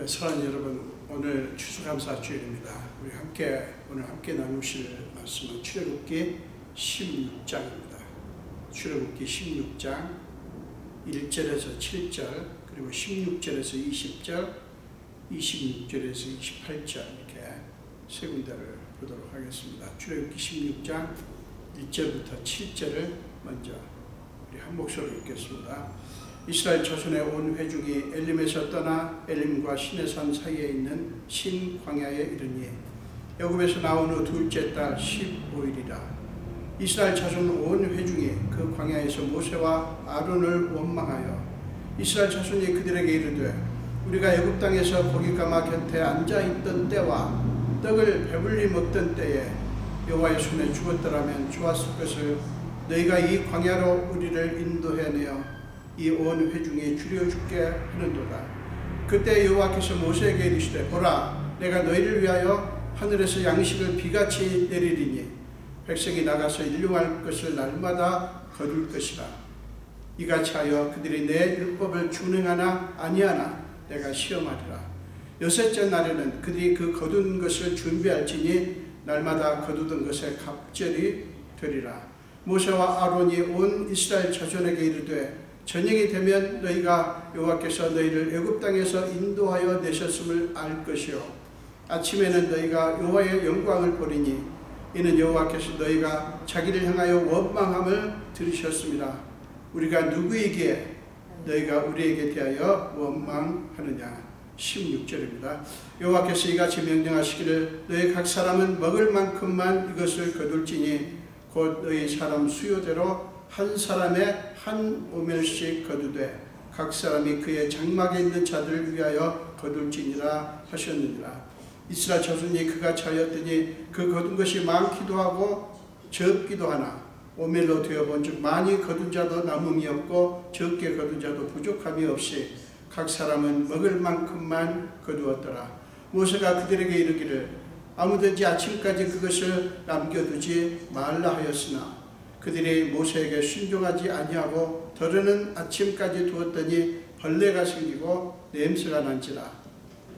사랑하는 여러분, 오늘 추수감사주일입니다. 우리 오늘 함께 나누실 말씀은 출애굽기 16장입니다. 출애굽기 16장 1절에서 7절, 그리고 16절에서 20절, 26절에서 28절 이렇게 세 군데를 보도록 하겠습니다. 출애굽기 16장 1절부터 7절을 먼저 우리 한 목소리로 읽겠습니다. 이스라엘 자손의 온 회중이 엘림에서 떠나 엘림과 시내산 사이에 있는 신 광야에 이르니 애굽에서 나온 후 둘째 달 15일이라. 이스라엘 자손 온 회중이 그 광야에서 모세와 아론을 원망하여 이스라엘 자손이 그들에게 이르되 우리가 애굽 땅에서 고기 가마 곁에 앉아 있던 때와 떡을 배불리 먹던 때에 여호와의 손에 죽었더라면 좋았을 것을 너희가 이 광야로 우리를 인도해내어 이 온 회중이 줄여 죽게 하는도다. 그때 여호와께서 모세에게 이르시되 보라, 내가 너희를 위하여 하늘에서 양식을 비같이 내리리니 백성이 나가서 일용할 것을 날마다 거둘 것이라. 이같이 하여 그들이 내 율법을 준행하나 아니하나 내가 시험하리라. 여섯째 날에는 그들이 그 거둔 것을 준비할지니 날마다 거두던 것에 갑절이 되리라. 모세와 아론이 온 이스라엘 자손에게 이르되 저녁이 되면 너희가 여호와께서 너희를 애굽 땅에서 인도하여 내셨음을 알 것이요 아침에는 너희가 여호와의 영광을 보리니 이는 여호와께서 너희가 자기를 향하여 원망함을 들으셨습니다. 우리가 누구이기에 너희가 우리에게 대하여 원망하느냐. 16절입니다. 여호와께서 이같이 명령하시기를 너희 각 사람은 먹을 만큼만 이것을 거둘지니 곧 너희 사람 수요대로 한 사람의 한 오멜씩 거두되 각 사람이 그의 장막에 있는 자들을 위하여 거둘지니라 하셨느니라. 이스라엘 자손이 그같이 하였더니 그 거둔 것이 많기도 하고 적기도 하나 오멜로 되어본 즉 많이 거둔 자도 남음이 없고 적게 거둔 자도 부족함이 없이 각 사람은 먹을 만큼만 거두었더라. 모세가 그들에게 이르기를 아무든지 아침까지 그것을 남겨두지 말라 하였으나 그들이 모세에게 순종하지 아니하고 더러는 아침까지 두었더니 벌레가 생기고 냄새가 난지라.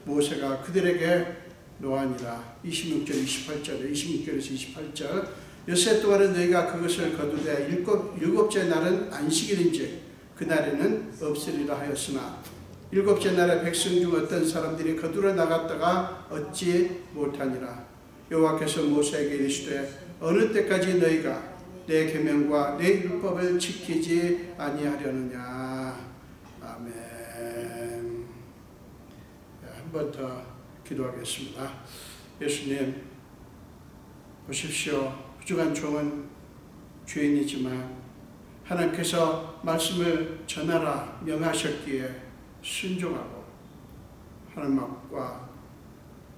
모세가 그들에게 노하니라. 26절에서 28절 엿새 동안은 너희가 그것을 거두되 일곱째 날은 안식일인즉 그날에는 없으리라 하였으나 일곱째 날에 백성 중 어떤 사람들이 거두러 나갔다가 얻지 못하니라. 여호와께서 모세에게 이르시되 어느 때까지 너희가 내 계명과 내 율법을 지키지 아니하려느냐. 아멘. 한 번 더 기도하겠습니다. 예수님, 보십시오. 부족한 종은 죄인이지만 하나님께서 말씀을 전하라 명하셨기에 순종하고 하나님과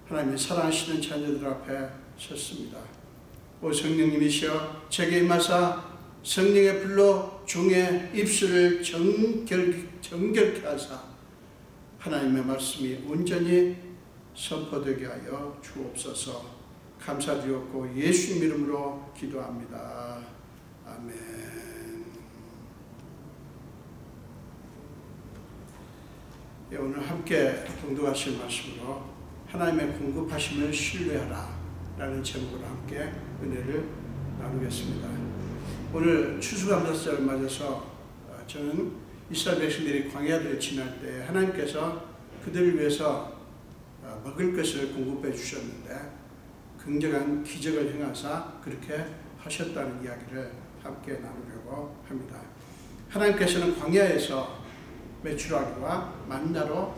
하나님의 사랑하시는 자녀들 앞에 섰습니다. 오 성령님이시여 제게 임하사 성령의 불로 종의 입술을 정결케 하사 하나님의 말씀이 온전히 선포되게 하여 주옵소서. 감사드렸고 예수님 이름으로 기도합니다. 아멘. 예, 오늘 함께 봉독하실 말씀으로 하나님의 공급하심을 신뢰하라 라는 제목으로 함께 은혜를 나누겠습니다. 오늘 추수감사절을 맞아서 저는 이스라엘 백성들이 광야들을 지날 때 하나님께서 그들을 위해서 먹을 것을 공급해 주셨는데 굉장한 기적을 행하사 그렇게 하셨다는 이야기를 함께 나누려고 합니다. 하나님께서는 광야에서 메추라기와 만나로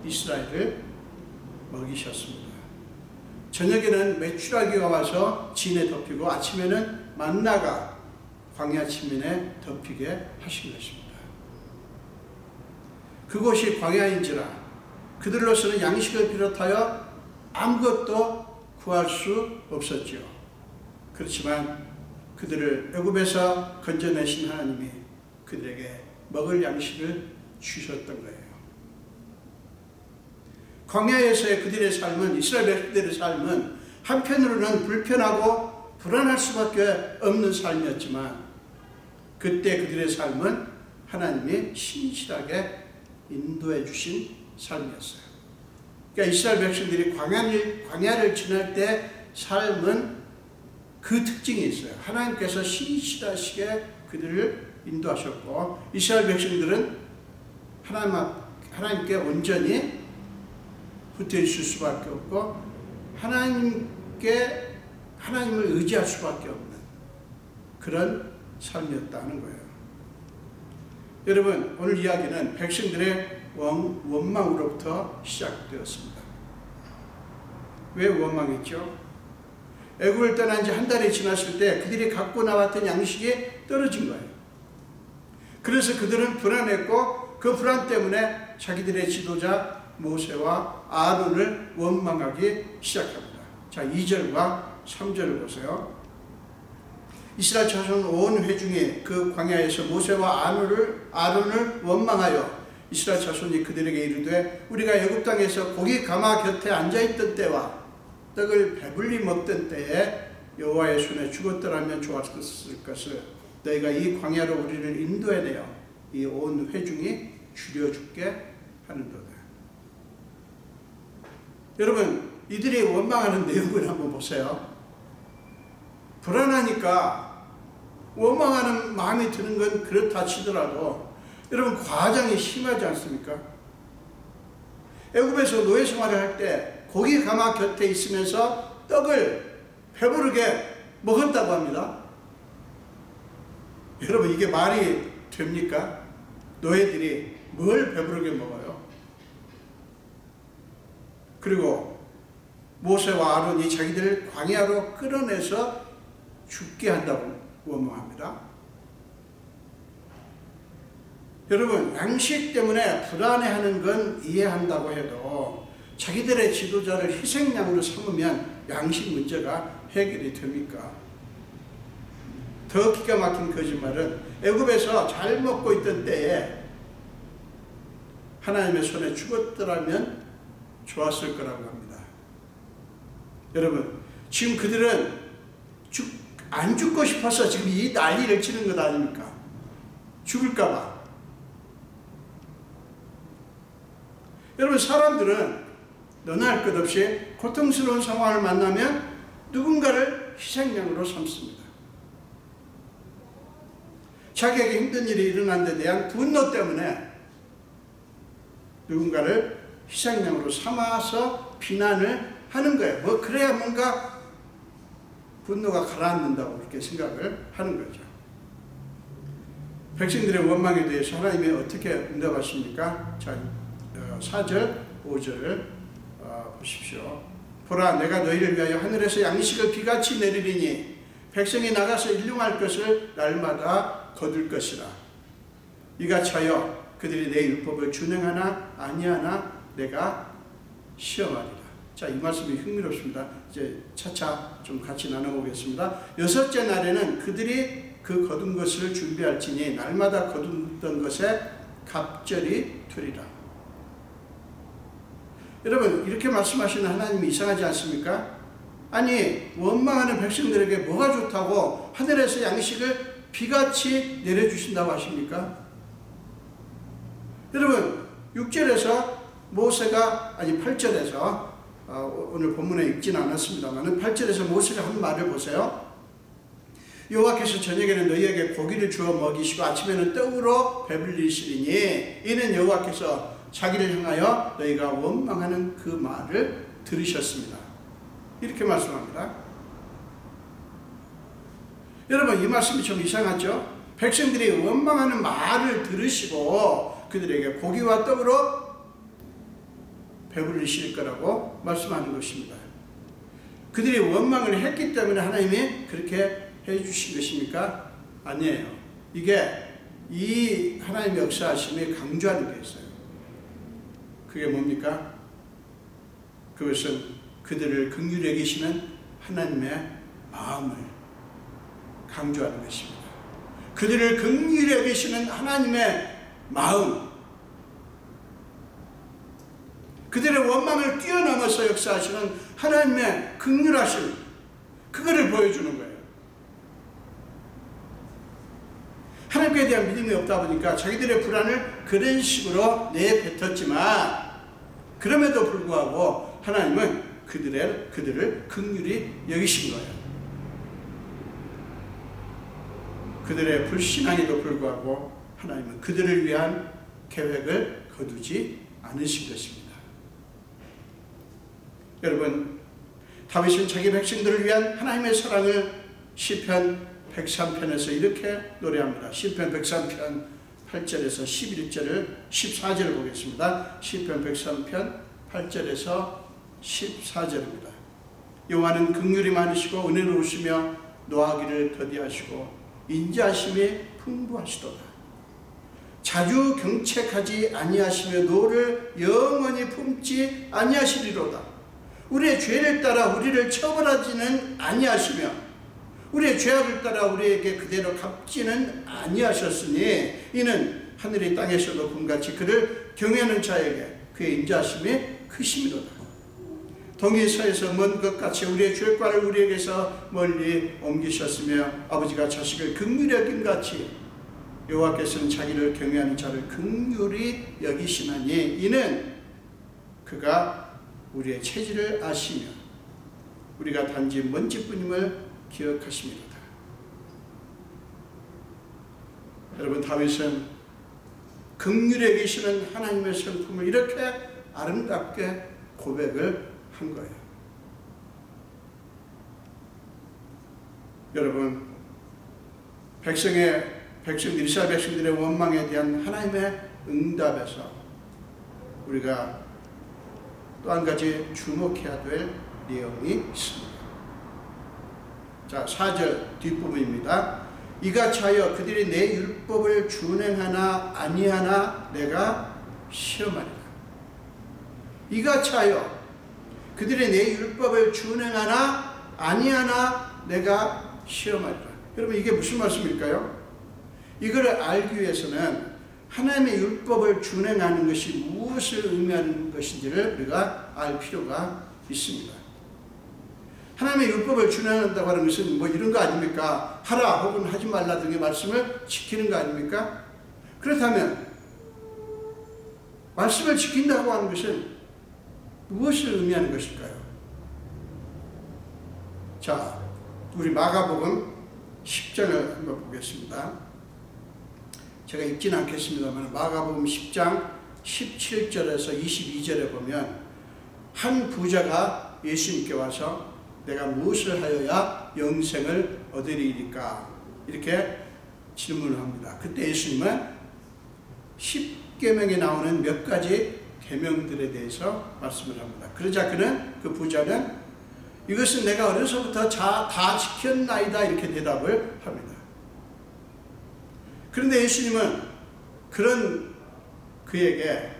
이스라엘을 먹이셨습니다. 저녁에는 메추라기가 와서 진에 덮이고 아침에는 만나가 광야 지면에 덮이게 하신 것입니다. 그곳이 광야인지라 그들로서는 양식을 비롯하여 아무것도 구할 수 없었죠. 그렇지만 그들을 애굽에서 건져내신 하나님이 그들에게 먹을 양식을 주셨던 거예요. 광야에서의 그들의 삶은, 이스라엘 백성들의 삶은 한편으로는 불편하고 불안할 수밖에 없는 삶이었지만 그때 그들의 삶은 하나님이 신실하게 인도해 주신 삶이었어요. 그러니까 이스라엘 백성들이 광야를 지날 때 삶은 그 특징이 있어요. 하나님께서 신실하시게 그들을 인도하셨고, 이스라엘 백성들은 하나님께 온전히 붙어 있을 수밖에 없고, 하나님을 의지할 수밖에 없는 그런 삶이었다는 거예요. 여러분, 오늘 이야기는 백성들의 원망으로부터 시작되었습니다. 왜 원망했죠? 애굽을 떠난 지 한 달이 지났을 때 그들이 갖고 나왔던 양식이 떨어진 거예요. 그래서 그들은 불안했고, 그 불안 때문에 자기들의 지도자 모세와 아론을 원망하기 시작합니다. 자, 2절과 3절을 보세요. 이스라엘 자손 온 회중이 그 광야에서 모세와 아론을 원망하여 이스라엘 자손이 그들에게 이르되, 우리가 애굽 땅에서 고기 가마 곁에 앉아있던 때와 떡을 배불리 먹던 때에 여호와의 손에 죽었더라면 좋았을 것을 너희가 이 광야로 우리를 인도해내어 이 온 회중이 줄여 죽게 하는도다. 여러분, 이들이 원망하는 내용을 한번 보세요. 불안하니까 원망하는 마음이 드는 건 그렇다 치더라도 여러분, 과장이 심하지 않습니까? 애굽에서 노예 생활을 할 때 고기 가마 곁에 있으면서 떡을 배부르게 먹었다고 합니다. 여러분, 이게 말이 됩니까? 노예들이 뭘 배부르게 먹어요? 그리고 모세와 아론이 자기들을 광야로 끌어내서 죽게 한다고 원망합니다. 여러분, 양식 때문에 불안해하는 건 이해한다고 해도 자기들의 지도자를 희생양으로 삼으면 양식 문제가 해결이 됩니까? 더 기가 막힌 거짓말은 애굽에서 잘 먹고 있던 때에 하나님의 손에 죽었더라면 좋았을 거라고 합니다. 여러분, 지금 그들은 안 죽고 싶어서 지금 이 난리를 치는 것 아닙니까? 죽을까 봐. 여러분, 사람들은 너나 할 것 없이 고통스러운 상황을 만나면 누군가를 희생양으로 삼습니다. 자기에게 힘든 일이 일어난 데 대한 분노 때문에 누군가를 희생양으로 삼아서 비난을 하는 거예요. 그래야 뭔가 분노가 가라앉는다고 그렇게 생각을 하는 거죠. 백성들의 원망에 대해서 하나님이 어떻게 응답하십니까? 자, 4절, 5절을 보십시오. 보라, 내가 너희를 위하여 하늘에서 양식을 비같이 내리리니 백성이 나가서 일용할 것을 날마다 거둘 것이라. 이같이 하여 그들이 내 율법을 준행하나 아니하나 내가 시험하리라. 자, 이 말씀이 흥미롭습니다. 이제 차차 좀 같이 나눠보겠습니다. 6째 날에는 그들이 그 거둔 것을 준비할지니 날마다 거두던 것에 갑절이 되리라. 여러분, 이렇게 말씀하시는 하나님이 이상하지 않습니까? 아니, 원망하는 백성들에게 뭐가 좋다고 하늘에서 양식을 비같이 내려주신다고 하십니까? 여러분, 6절에서 모세가, 8절에서 오늘 본문에 읽지는 않았습니다만 8절에서 모세가 한 말을 보세요. 여호와께서 저녁에는 너희에게 고기를 주어 먹이시고 아침에는 떡으로 배불리시리니 이는 여호와께서 자기를 향하여 너희가 원망하는 그 말을 들으셨습니다. 이렇게 말씀합니다. 여러분, 이 말씀이 좀 이상하죠? 백성들이 원망하는 말을 들으시고 그들에게 고기와 떡으로 배불리실 거라고 말씀하는 것입니다. 그들이 원망을 했기 때문에 하나님이 그렇게 해주신 것입니까? 아니에요. 이게 이 하나님의 역사하심이 강조하는 게 있어요. 그게 뭡니까? 그것은 그들을 긍휼히 여기시는 하나님의 마음을 강조하는 것입니다. 그들을 긍휼히 여기시는 하나님의 마음, 그들의 원망을 뛰어넘어서 역사하시는 하나님의 긍휼하심, 그거를 보여주는 거예요. 하나님께 대한 믿음이 없다 보니까 자기들의 불안을 그런 식으로 내뱉었지만 그럼에도 불구하고 하나님은 그들을 긍휼히 여기신 거예요. 그들의 불신앙에도 불구하고 하나님은 그들을 위한 계획을 거두지 않으신 것입니다. 여러분, 다윗은 자기 백성들을 위한 하나님의 사랑을 시편 103편에서 이렇게 노래합니다. 시편 103편 8절에서 11절을 14절을 보겠습니다. 시편 103편 8절에서 14절입니다. 여호와는 긍휼이 많으시고 은혜로우시며 노하기를 더디하시고 인자하심이 풍부하시도다. 자주 경책하지 아니하시며 노를 영원히 품지 아니하시리로다. 우리의 죄를 따라 우리를 처벌하지는 아니하시며 우리의 죄악을 따라 우리에게 그대로 갚지는 아니하셨으니 이는 하늘이 땅에서 높음같이 그를 경외하는 자에게 그의 인자하심이 크심이로다. 동이 서에서 먼 것 같이 우리의 죄과를 우리에게서 멀리 옮기셨으며 아버지가 자식을 긍휼히 여김 같이 여호와께서는 자기를 경외하는 자를 긍휼히 여기시나니 이는 그가 우리의 체질을 아시며 우리가 단지 먼지뿐임을 기억하십니다. 여러분, 다윗은 긍휼히 여기시는 하나님의 성품을 이렇게 아름답게 고백을 한 거예요. 여러분, 이스라엘 백성들의 원망에 대한 하나님의 응답에서 우리가 또 한 가지 주목해야 될 내용이 있습니다. 자, 4절 뒷부분입니다. 이같이 하여 그들이 내 율법을 준행하나 아니하나 내가 시험하리라. 이같이 하여 그들이 내 율법을 준행하나 아니하나 내가 시험하리라. 여러분, 이게 무슨 말씀일까요? 이거를 알기 위해서는 하나님의 율법을 준행하는 것이 무엇을 의미하는 것인지를 우리가 알 필요가 있습니다. 하나님의 율법을 준행한다고 하는 것은 뭐 이런 거 아닙니까? 하라 혹은 하지 말라 등의 말씀을 지키는 거 아닙니까? 그렇다면 말씀을 지킨다고 하는 것은 무엇을 의미하는 것일까요? 자, 우리 마가복음 10장을 한번 보겠습니다. 제가 읽지는 않겠습니다만 마가복음 10장 17절에서 22절에 보면 한 부자가 예수님께 와서 내가 무엇을 하여야 영생을 얻으리이까 이렇게 질문을 합니다. 그때 예수님은 10계명에 나오는 몇 가지 계명들에 대해서 말씀을 합니다. 그러자 그 부자는 이것은 내가 어려서부터 다 지켰나이다 이렇게 대답을 합니다. 그런데 예수님은 그런 그에게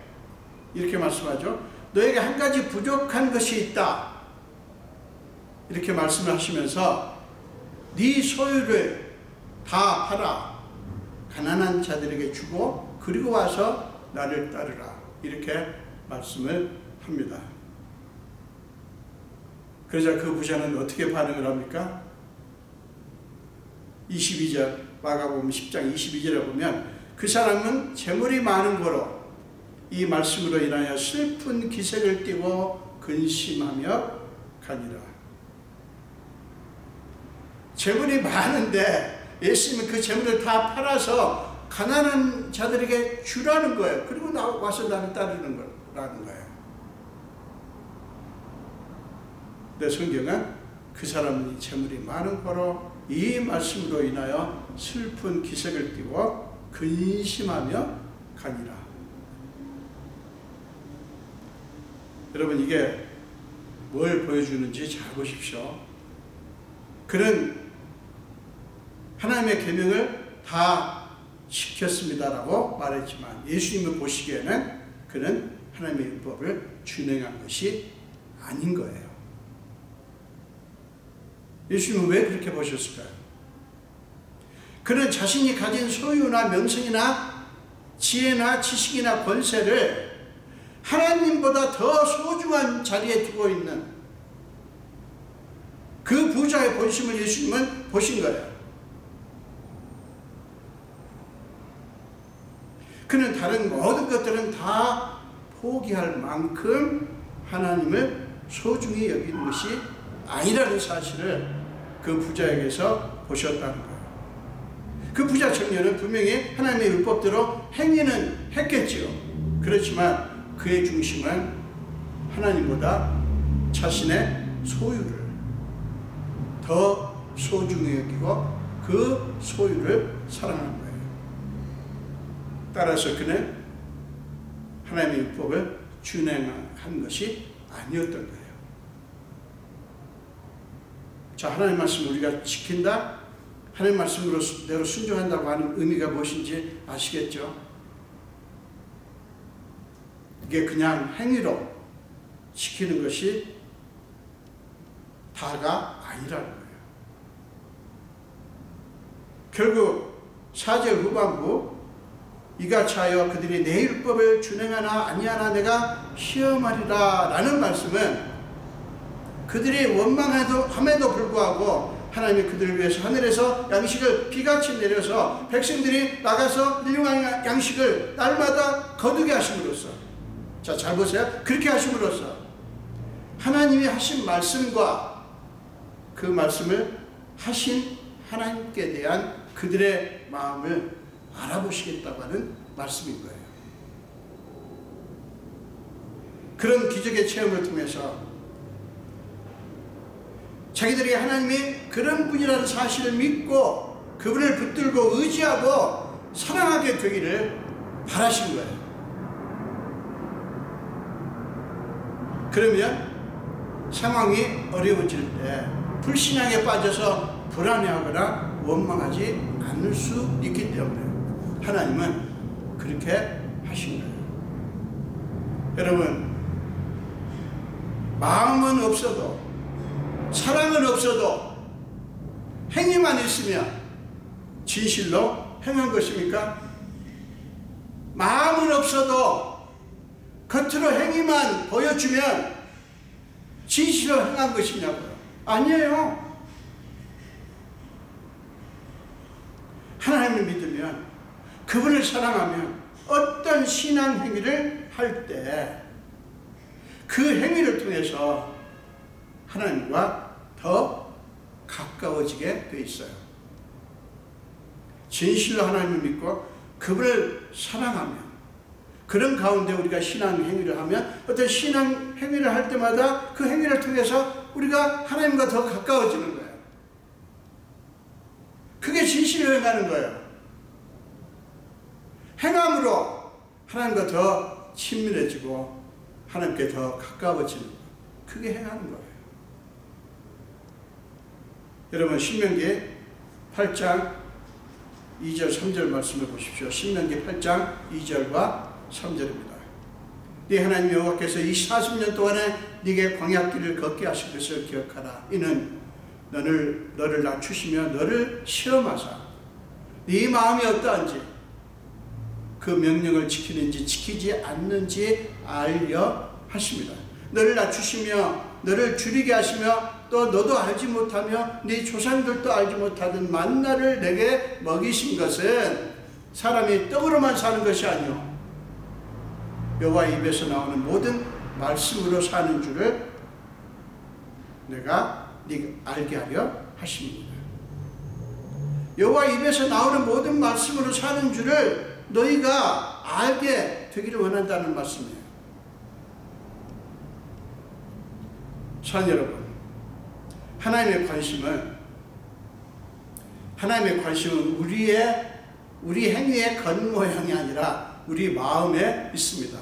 이렇게 말씀하죠. 너에게 한 가지 부족한 것이 있다. 이렇게 말씀을 하시면서 네 소유를 다 팔아 가난한 자들에게 주고 그리고 와서 나를 따르라. 이렇게 말씀을 합니다. 그러자 그 부자는 어떻게 반응을 합니까? 22절 마가복음 10장 22절에 보면 그 사람은 재물이 많은 거로 이 말씀으로 인하여 슬픈 기색을 띠고 근심하며 가니라. 재물이 많은데 예수님은 그 재물을 다 팔아서 가난한 자들에게 주라는 거예요. 그리고 와서 나를 따르는 거라는 거예요. 근데 성경은 그 사람이 재물이 많은 거로 이 말씀으로 인하여 슬픈 기색을 띠고 근심하며 가니라. 여러분, 이게 뭘 보여주는지 잘 보십시오. 그는 하나님의 계명을 다 지켰습니다라고 말했지만 예수님을 보시기에는 그는 하나님의 율법을 준행한 것이 아닌 거예요. 예수님은 왜 그렇게 보셨을까요? 그는 자신이 가진 소유나 명성이나 지혜나 지식이나 권세를 하나님보다 더 소중한 자리에 두고 있는 그 부자의 본심을 예수님은 보신 거예요. 그는 다른 모든 것들은 다 포기할 만큼 하나님을 소중히 여기는 것이 아니라는 사실을 그 부자에게서 보셨다는 거예요. 그 부자 청년은 분명히 하나님의 율법대로 행위는 했겠지요. 그렇지만 그의 중심은 하나님보다 자신의 소유를 더 소중히 여기고 그 소유를 사랑한 거예요. 따라서 그는 하나님의 율법을 준행한 것이 아니었던 거예요. 자, 하나님 말씀을 우리가 지킨다? 하나님 말씀으로 대로 순종한다고 하는 의미가 무엇인지 아시겠죠? 이게 그냥 행위로 지키는 것이 다가 아니라는 거예요. 결국 4절 후반부 이같이 하여 그들이 내 율법을 준행하나 아니하나 내가 시험하리라 라는 말씀은 그들이 원망함에도 불구하고 하나님이 그들을 위해서 하늘에서 양식을 비같이 내려서 백성들이 나가서 훌륭한 양식을 날마다 거두게 하심으로써, 자, 잘 보세요. 그렇게 하심으로써 하나님이 하신 말씀과 그 말씀을 하신 하나님께 대한 그들의 마음을 알아보시겠다고 하는 말씀인 거예요. 그런 기적의 체험을 통해서 자기들이 하나님이 그런 분이라는 사실을 믿고 그분을 붙들고 의지하고 사랑하게 되기를 바라신 거예요. 그러면 상황이 어려워질 때 불신앙에 빠져서 불안해하거나 원망하지 않을 수 있기 때문에 하나님은 그렇게 하신 거예요. 여러분, 마음은 없어도 사랑은 없어도 행위만 있으면 진실로 행한 것입니까? 마음은 없어도 겉으로 행위만 보여주면 진실로 행한 것이냐고요? 아니에요. 하나님을 믿으면, 그분을 사랑하면 어떤 신앙 행위를 할 때 그 행위를 통해서 하나님과 더 가까워지게 돼 있어요. 진실로 하나님을 믿고 그분을 사랑하면, 그런 가운데 우리가 신앙 행위를 하면 어떤 신앙 행위를 할 때마다 그 행위를 통해서 우리가 하나님과 더 가까워지는 거예요. 그게 진실을 행하는 거예요. 행함으로 하나님과 더 친밀해지고 하나님께 더 가까워지는 거예요. 그게 행하는 거예요. 여러분, 신명기 8장 2절 3절 말씀을 보십시오. 신명기 8장 2절과 3절입니다. 네 하나님 여호와께서 이 40년 동안에 네게 광야길을 걷게 하신 것을 기억하라. 이는 너를 낮추시며 너를 시험하사 네 마음이 어떠한지 그 명령을 지키는지 지키지 않는지 알려 하십니다. 너를 낮추시며 너를 줄이게 하시며 또 너도 알지 못하며 네 조상들도 알지 못하던 만나를 내게 먹이신 것은 사람이 떡으로만 사는 것이 아니요 여호와 입에서 나오는 모든 말씀으로 사는 줄을 내가 네가 알게 하려 하십니다. 여호와 입에서 나오는 모든 말씀으로 사는 줄을 너희가 알게 되기를 원한다는 말씀이에요. 사랑 여러분, 하나님의 관심은 우리 행위의 겉모양이 아니라 우리 마음에 있습니다.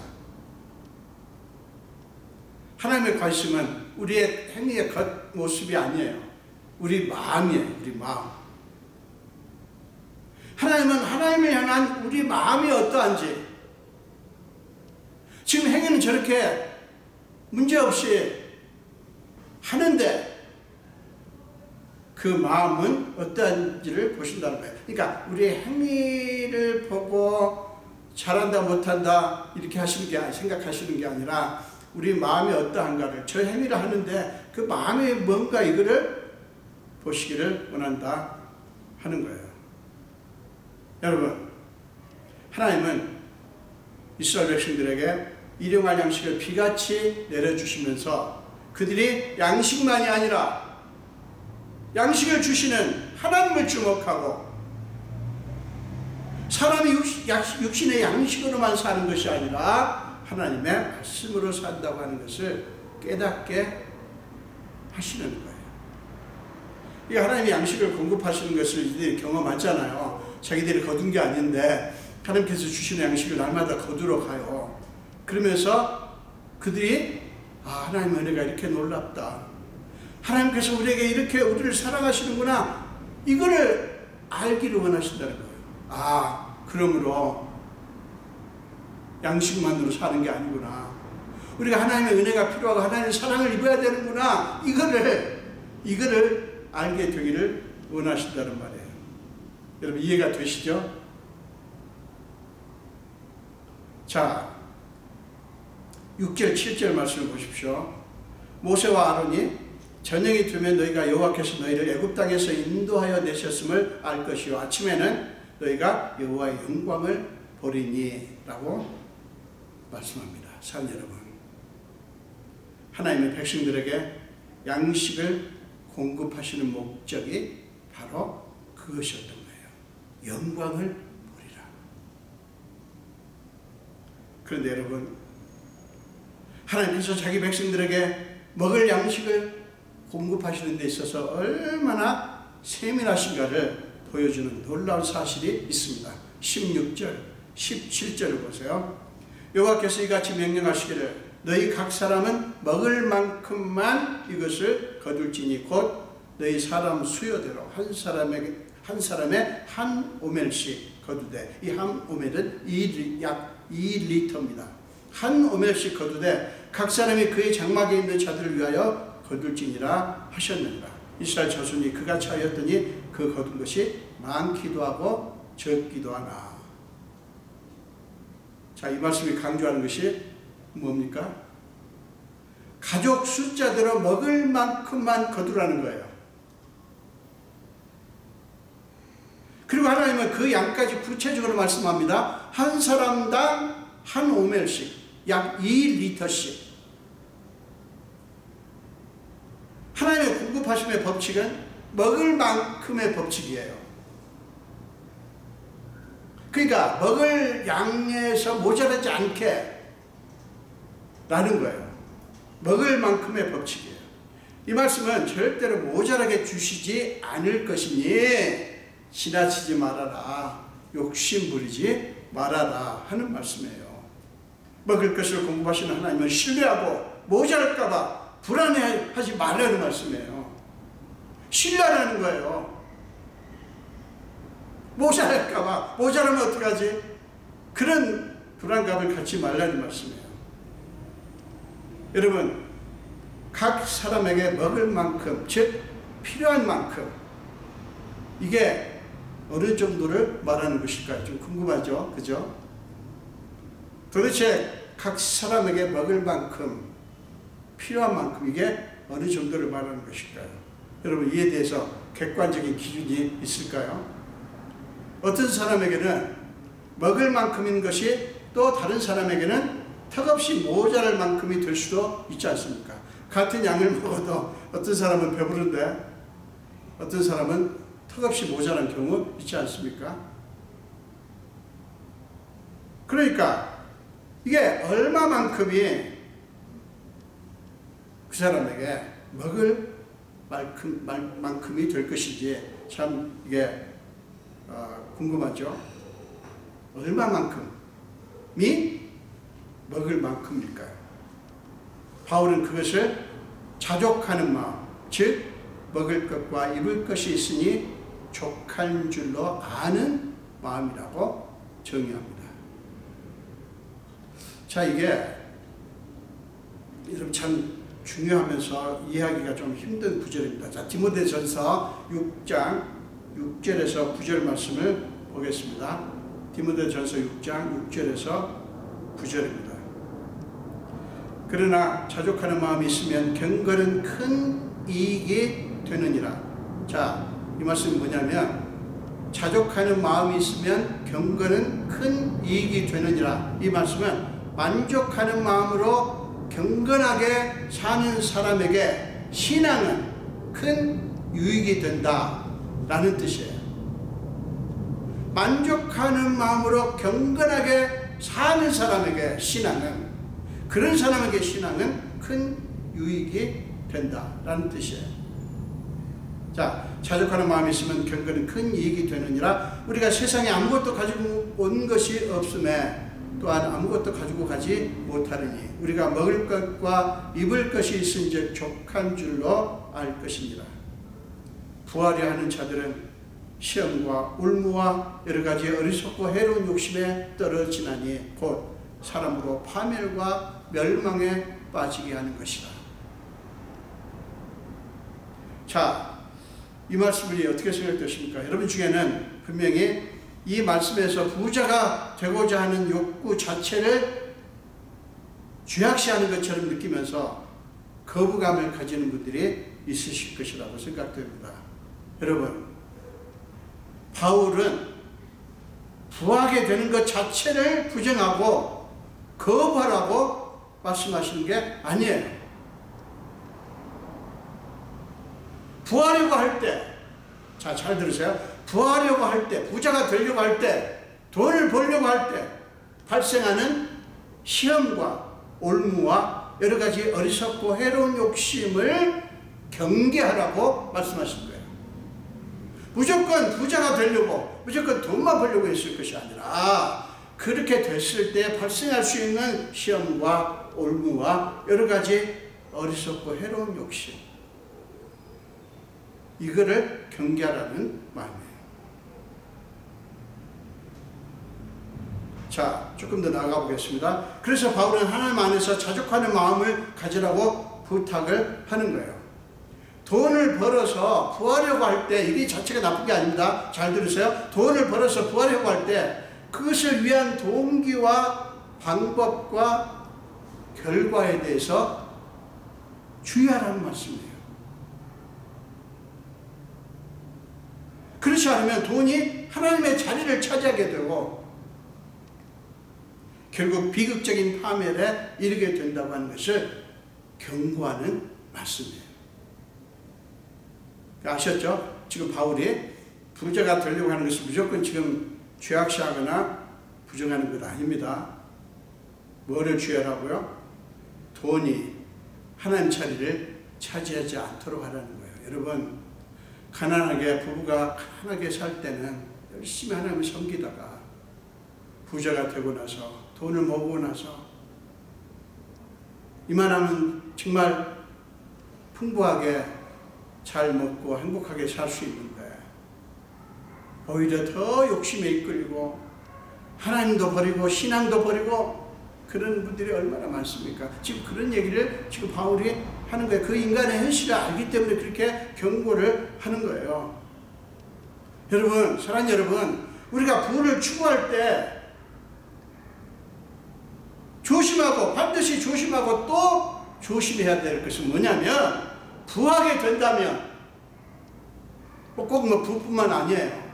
하나님의 관심은 우리의 행위의 겉모습이 아니에요. 우리 마음이에요. 우리 마음. 하나님은 하나님을 향한 우리 마음이 어떠한지, 지금 행위는 저렇게 문제없이 하는데 그 마음은 어떠한지를 보신다는 거예요. 그러니까 우리의 행위를 보고 잘한다 못한다 이렇게 생각하시는 게 아니라 우리 마음이 어떠한가를, 저 행위를 하는데 그 마음이 뭔가 이거를 보시기를 원한다 하는 거예요. 여러분, 하나님은 이스라엘 백성들에게 일용할 양식을 비같이 내려주시면서 그들이 양식만이 아니라 양식을 주시는 하나님을 주목하고 사람이 육신의 양식으로만 사는 것이 아니라 하나님의 말씀으로 산다고 하는 것을 깨닫게 하시는 거예요. 이 하나님이 양식을 공급하시는 것을 이들이 경험하잖아요. 자기들이 거둔 게 아닌데 하나님께서 주시는 양식을 날마다 거두러 가요. 그러면서 그들이 하나님의 은혜가 이렇게 놀랍다. 하나님께서 우리에게 이렇게 우리를 사랑하시는구나. 이거를 알기를 원하신다는 거예요. 그러므로 양식만으로 사는 게 아니구나. 우리가 하나님의 은혜가 필요하고 하나님의 사랑을 입어야 되는구나. 이거를 알게 되기를 원하신다는 말이에요. 여러분 이해가 되시죠? 자, 6절 7절 말씀을 보십시오. 모세와 아론이 저녁이 되면 너희가 여호와께서 너희를 애굽 땅에서 인도하여 내셨음을 알 것이요 아침에는 너희가 여호와의 영광을 보리니 라고 말씀합니다. 사랑 여러분, 하나님의 백성들에게 양식을 공급하시는 목적이 바로 그것이었던 거예요. 영광을 보리라. 그런데 여러분, 하나님께서 자기 백성들에게 먹을 양식을 공급하시는 데 있어서 얼마나 세밀하신가를 보여주는 놀라운 사실이 있습니다. 16절, 17절을 보세요. 여호와께서 이같이 명령하시기를 너희 각 사람은 먹을 만큼만 이것을 거둘지니 곧 너희 사람 수요대로 한 사람의 한 오멜씩 거두되, 이 한 오멜은 약 2리터입니다. 한 오멜씩 거두되 각 사람이 그의 장막에 있는 자들을 위하여 거둘지니라 하셨느니라. 이스라엘 자손이 그같이 하였더니 그 거둔 것이 많기도 하고 적기도 하나. 자, 이 말씀이 강조하는 것이 뭡니까? 가족 숫자대로 먹을 만큼만 거두라는 거예요. 그리고 하나님은 그 양까지 구체적으로 말씀합니다. 한 사람당 한 오멜씩, 약 2리터씩. 하나님의 공급하심의 법칙은 먹을 만큼의 법칙이에요. 그러니까 먹을 양에서 모자라지 않게 라는 거예요. 먹을 만큼의 법칙이에요. 이 말씀은 절대로 모자라게 주시지 않을 것이니 지나치지 말아라, 욕심 부리지 말아라 하는 말씀이에요. 먹을 것을 공급하시는 하나님은 신뢰하고 모자랄까봐 불안해하지 말라는 말씀이에요. 신뢰하라는 거예요. 모자랄까봐, 모자라면 어떡하지? 그런 불안감을 갖지 말라는 말씀이에요. 여러분, 각 사람에게 먹을 만큼, 즉 필요한 만큼, 이게 어느 정도를 말하는 것일까요? 좀 궁금하죠? 그죠? 도대체 각 사람에게 먹을 만큼, 필요한 만큼, 이게 어느 정도를 말하는 것일까요? 여러분, 이에 대해서 객관적인 기준이 있을까요? 어떤 사람에게는 먹을 만큼인 것이 또 다른 사람에게는 턱없이 모자랄 만큼이 될 수도 있지 않습니까? 같은 양을 먹어도 어떤 사람은 배부른데 어떤 사람은 턱없이 모자란 경우 있지 않습니까? 그러니까 이게 얼마만큼이 그 사람에게 먹을 만큼이 될 것인지 참 이게 궁금하죠? 얼마만큼이 먹을 만큼일까요? 바울은 그것을 자족하는 마음, 즉 먹을 것과 입을 것이 있으니 족한 줄로 아는 마음이라고 정의합니다. 자, 이게 여러분 참 중요하면서 이해하기가 좀 힘든 구절입니다. 자, 디모데전서 6장 6절에서 9절 말씀을 보겠습니다. 디모데전서 6장 6절에서 9절입니다. 그러나 자족하는 마음이 있으면 경건은 큰 이익이 되느니라. 자, 이 말씀이 뭐냐면 자족하는 마음이 있으면 경건은 큰 이익이 되느니라. 이 말씀은 만족하는 마음으로 경건하게 사는 사람에게 신앙은 큰 유익이 된다라는 뜻이에요. 만족하는 마음으로 경건하게 사는 사람에게 신앙은, 그런 사람에게 신앙은 큰 유익이 된다라는 뜻이에요. 자, 자족하는 마음이 있으면 경건은 큰 이익이 되느니라. 우리가 세상에 아무것도 가지고 온 것이 없음에 또한 아무것도 가지고 가지 못하리니 우리가 먹을 것과 입을 것이 있은즉 족한 줄로 알 것이니라. 부하려 하는 자들은 시험과 울무와 여러 가지 어리석고 해로운 욕심에 떨어지나니 곧 사람으로 파멸과 멸망에 빠지게 하는 것이라. 자, 이 말씀을 어떻게 생각되십니까? 여러분 중에는 분명히 이 말씀에서 부자가 되고자 하는 욕구 자체를 죄악시하는 것처럼 느끼면서 거부감을 가지는 분들이 있으실 것이라고 생각됩니다. 여러분, 바울은 부하게 되는 것 자체를 부정하고 거부하라고 말씀하시는 게 아니에요. 부하려고 할 때, 자, 잘 들으세요. 부하려고 할 때, 부자가 되려고 할 때, 돈을 벌려고 할 때 발생하는 시험과 올무와 여러 가지 어리석고 해로운 욕심을 경계하라고 말씀하신 거예요. 무조건 부자가 되려고, 무조건 돈만 벌려고 했을 것이 아니라 그렇게 됐을 때 발생할 수 있는 시험과 올무와 여러 가지 어리석고 해로운 욕심, 이거를 경계하라는 마음이에요. 자, 조금 더 나아가 보겠습니다. 그래서 바울은 하나님 안에서 자족하는 마음을 가지라고 부탁을 하는 거예요. 돈을 벌어서 부하려고 할 때, 이게 자체가 나쁜 게 아닙니다. 잘 들으세요. 돈을 벌어서 부하려고 할 때 그것을 위한 동기와 방법과 결과에 대해서 주의하라는 말씀이에요. 그렇지 않으면 돈이 하나님의 자리를 차지하게 되고 결국 비극적인 파멸에 이르게 된다고 하는 것을 경고하는 말씀이에요. 아셨죠? 지금 바울이 부자가 되려고 하는 것은 무조건 지금 죄악시하거나 부정하는 것 아닙니다. 뭐를 주의하라고요? 돈이 하나님 자리를 차지하지 않도록 하라는 거예요. 여러분, 가난하게, 부부가 가난하게 살 때는 열심히 하나님을 섬기다가 부자가 되고 나서, 돈을 모으고 나서 이만하면 정말 풍부하게 잘 먹고 행복하게 살 수 있는데 오히려 더 욕심에 이끌리고 하나님도 버리고 신앙도 버리고 그런 분들이 얼마나 많습니까? 지금 그런 얘기를 지금 바울이 하는 거예요. 그 인간의 현실을 알기 때문에 그렇게 경고를 하는 거예요. 여러분, 사랑하는 여러분, 우리가 부를 추구할 때 조심하고, 반드시 조심하고 또 조심해야 될 것은 뭐냐면, 부하게 된다면 꼭 부뿐만 아니에요.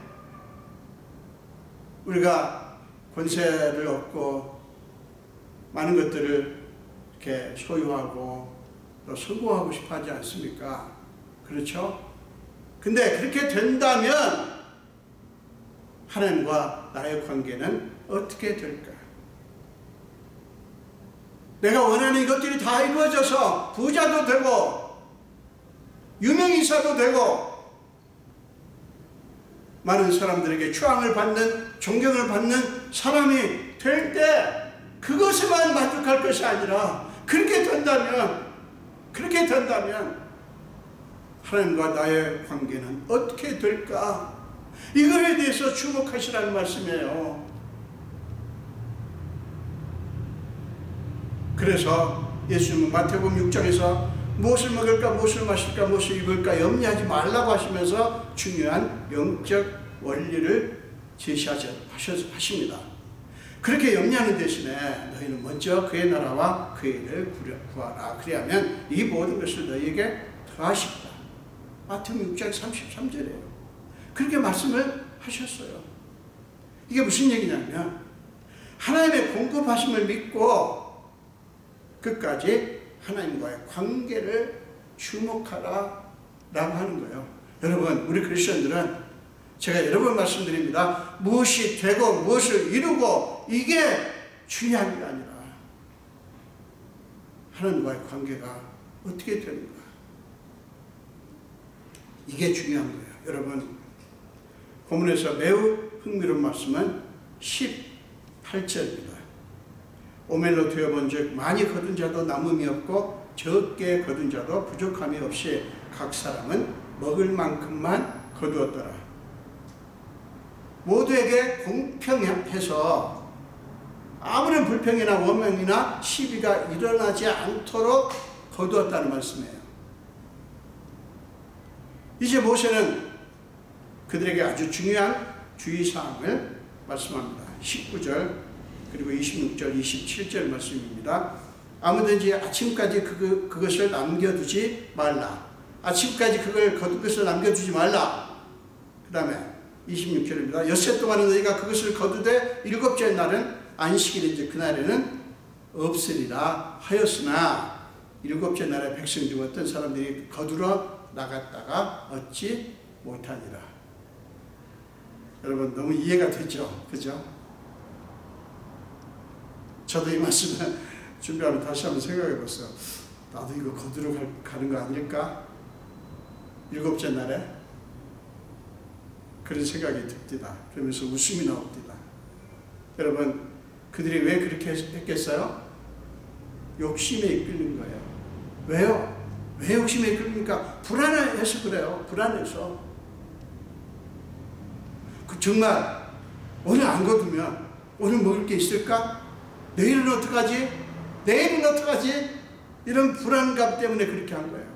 우리가 권세를 얻고 많은 것들을 이렇게 소유하고 또 성공하고 싶어 하지 않습니까? 그렇죠? 근데 그렇게 된다면 하나님과 나의 관계는 어떻게 될까? 내가 원하는 이것들이 다 이루어져서 부자도 되고 유명인사도 되고 많은 사람들에게 추앙을 받는, 존경을 받는 사람이 될 때 그것에만 만족할 것이 아니라 그렇게 된다면 하나님과 나의 관계는 어떻게 될까? 이거에 대해서 주목하시라는 말씀이에요. 그래서 예수님은 마태복음 6장에서 무엇을 먹을까, 무엇을 마실까, 무엇을 입을까 염려하지 말라고 하시면서 중요한 영적 원리를 제시하십니다. 그렇게 염려하는 대신에 너희는 먼저 그의 나라와 그의 일을 구하라. 그리하면 이 모든 것을 너희에게 더하시리라. 마태복음 6장 33절이에요. 그렇게 말씀을 하셨어요. 이게 무슨 얘기냐면 하나님의 공급하심을 믿고 끝까지 하나님과의 관계를 주목하라 라고 하는 거예요. 여러분, 우리 크리스천들은 제가 여러 번 말씀드립니다. 무엇이 되고 무엇을 이루고 이게 중요한 게 아니라 하나님과의 관계가 어떻게 되는가, 이게 중요한 거예요. 여러분, 본문에서 매우 흥미로운 말씀은 18절입니다. 오멜로 되어본 즉 많이 거둔 자도 남음이 없고 적게 거둔 자도 부족함이 없이 각 사람은 먹을 만큼만 거두었더라. 모두에게 공평해서 아무런 불평이나 원망이나 시비가 일어나지 않도록 거두었다는 말씀이에요. 이제 모세는 그들에게 아주 중요한 주의사항을 말씀합니다. 19절 그리고 26절, 27절 말씀입니다. 아무든지 아침까지 그것을 남겨두지 말라. 아침까지 그걸 거둔 것을 남겨두지 말라. 그 다음에 26절입니다. 엿새 동안은 너희가 그것을 거두되 일곱째 날은 안식일인지 그날에는 없으리라 하였으나 일곱째 날에 백성 중 어떤 사람들이 거두러 나갔다가 얻지 못하니라. 여러분, 너무 이해가 되죠? 그죠? 저도 이 말씀을 준비하면 다시 한번 생각해 봤어요. 나도 이거 거두러 가는 거 아닐까? 일곱째 날에? 그런 생각이 듭니다. 그러면서 웃음이 나옵니다. 여러분, 그들이 왜 그렇게 했겠어요? 욕심에 이끌린 거예요. 왜요? 왜 욕심에 이끌립니까? 불안해서 그래요. 불안해서. 정말 오늘 안 거두면 오늘 먹을 게 있을까? 내일은 어떡하지? 내일은 어떡하지? 이런 불안감 때문에 그렇게 한 거예요.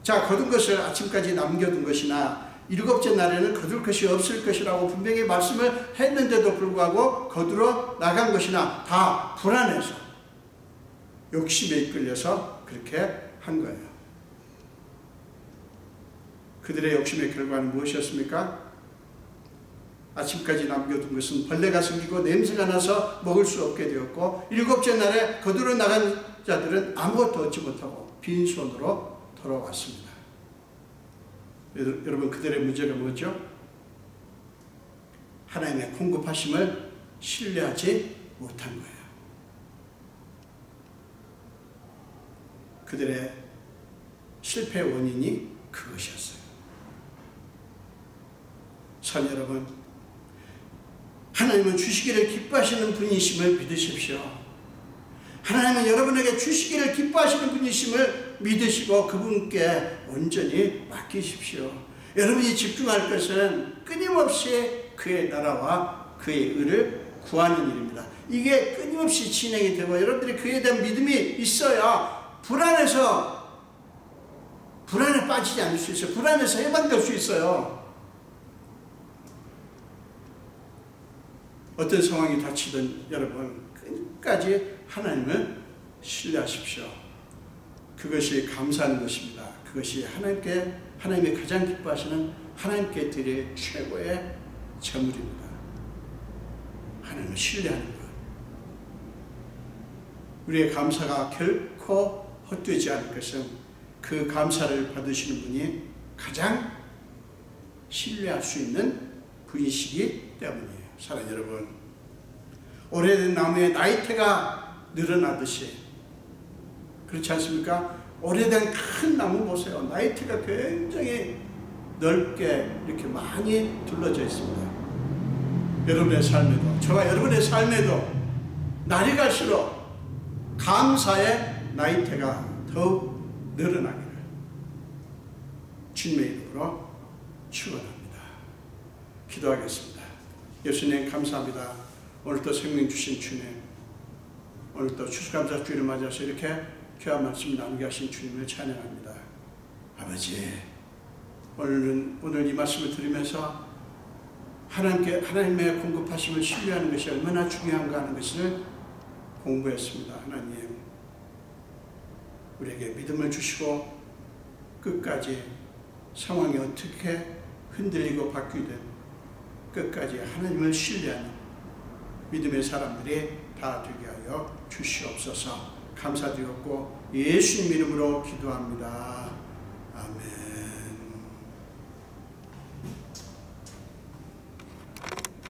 자, 거둔 것을 아침까지 남겨둔 것이나 일곱째 날에는 거둘 것이 없을 것이라고 분명히 말씀을 했는데도 불구하고 거두러 나간 것이나 다 불안해서 욕심에 이끌려서 그렇게 한 거예요. 그들의 욕심의 결과는 무엇이었습니까? 아침까지 남겨둔 것은 벌레가 생기고 냄새가 나서 먹을 수 없게 되었고, 일곱째 날에 거두러 나간 자들은 아무것도 얻지 못하고 빈손으로 돌아왔습니다. 여러분, 그들의 문제가 뭐죠? 하나님의 공급하심을 신뢰하지 못한 거예요. 그들의 실패 원인이 그것이었어요. 선 여러분, 하나님은 주시기를 기뻐하시는 분이심을 믿으십시오. 하나님은 여러분에게 주시기를 기뻐하시는 분이심을 믿으시고 그분께 온전히 맡기십시오. 여러분이 집중할 것은 끊임없이 그의 나라와 그의 의를 구하는 일입니다. 이게 끊임없이 진행이 되고 여러분들이 그에 대한 믿음이 있어야 불안에 빠지지 않을 수 있어요. 불안에서 해방될 수 있어요. 어떤 상황이 닥치든 여러분 끝까지 하나님을 신뢰하십시오. 그것이 감사하는 것입니다. 그것이 하나님의 가장 기뻐하시는 하나님께 드릴 최고의 제물입니다. 하나님을 신뢰하는 것. 우리의 감사가 결코 헛되지 않을 것은 그 감사를 받으시는 분이 가장 신뢰할 수 있는 분이시기 때문이에요. 사랑하는 여러분, 오래된 나무의 나이테가 늘어나듯이, 그렇지 않습니까? 오래된 큰 나무 보세요. 나이테가 굉장히 넓게 이렇게 많이 둘러져 있습니다. 여러분의 삶에도, 저와 여러분의 삶에도 날이 갈수록 감사의 나이테가 더욱 늘어나기를 주님의 이름으로 축원합니다. 기도하겠습니다. 예수님 감사합니다. 오늘도 생명 주신 주님, 오늘도 추수감사주일을 맞아서 이렇게 귀한 말씀 나누게 하신 주님을 찬양합니다. 아버지, 오늘 이 말씀을 들으면서 하나님의 공급하심을 신뢰하는 것이 얼마나 중요한가 하는 것을 공부했습니다. 하나님, 우리에게 믿음을 주시고 끝까지 상황이 어떻게 흔들리고 바뀌든 끝까지 하나님을 신뢰하는 믿음의 사람들이 다 되게 하여 주시옵소서. 감사드렸고 예수님 이름으로 기도합니다. 아멘.